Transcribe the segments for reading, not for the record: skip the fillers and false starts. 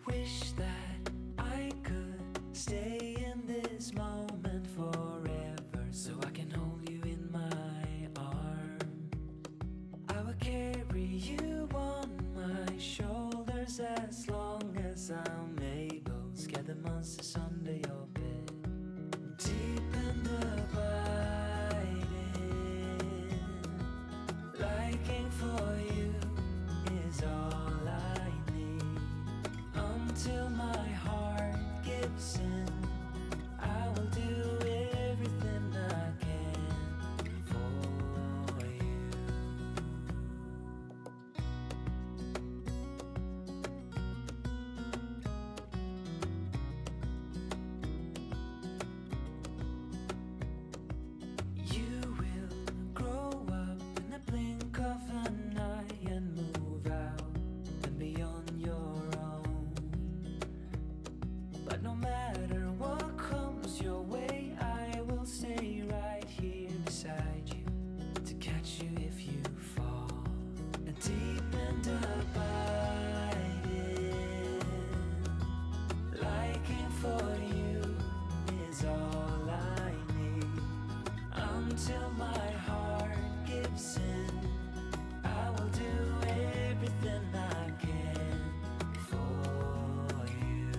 Wish that I could stay in this moment forever, so I can hold you in my arms. I will carry you on my shoulders as long as I'm able. Scare the monsters under your bed. Deep and abiding, liking for you is all I need. Until my heart gives in, I will do everything I can for you. You will grow up in the blink of an eye and move out and beyond your own. But no matter what comes your way, I will stay right here beside you to catch you if you fall. And deep and abiding, liking for you is all I need. Until my heart gives in, I will do everything I can for you.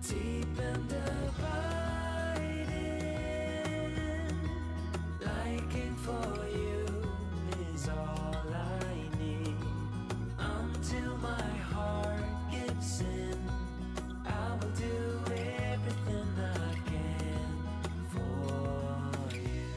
Deep and abiding, liking for you is all I need. Until my heart gives in, I will do everything I can for you.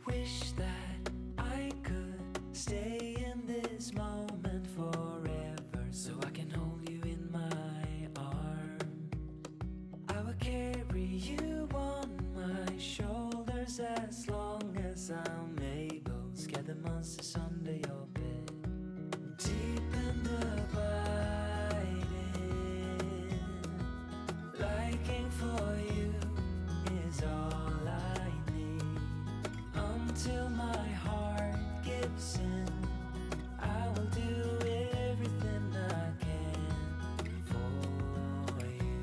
Wish that I could stay in this moment forever, so I can hold you in my arms. I will carry you on my shoulders as long as I'm able. Scare the monsters under your bed. Deep and abiding, liking for you is all I need. Until my heart gives in, I will do everything I can for you.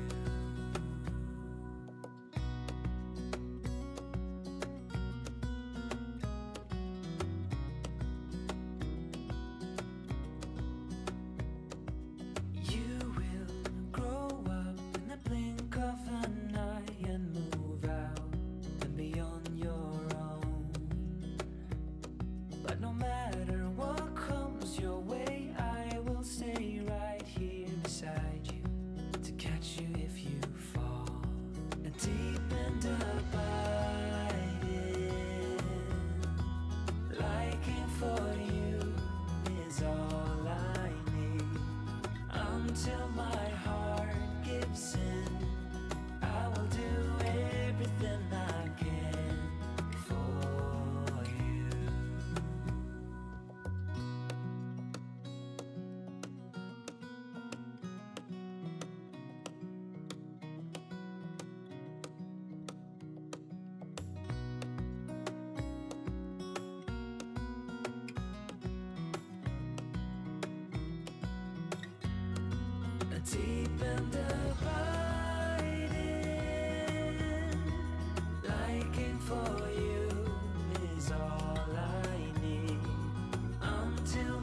You will grow up in the blink of an eye and move out and beyond your own. But no matter what comes your way, I will stay right here beside you to catch you if you fall. And deep and abiding, liking for you is all I need. Until my heart gives in, I will do everything I can for you. Deep and abiding, liking for you is all I need. Until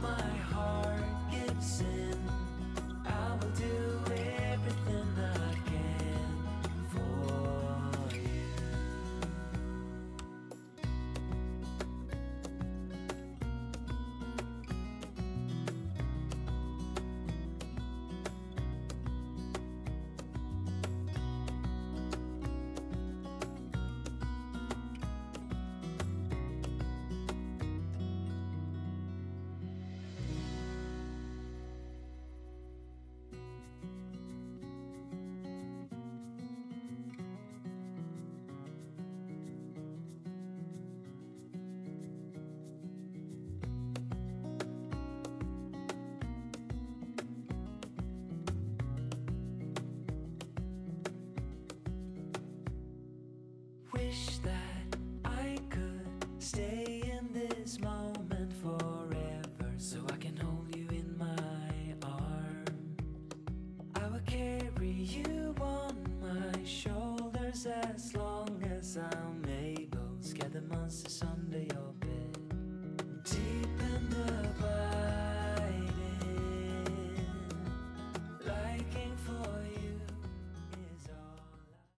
you on my shoulders as long as I'm able. Scare the monsters under your bed.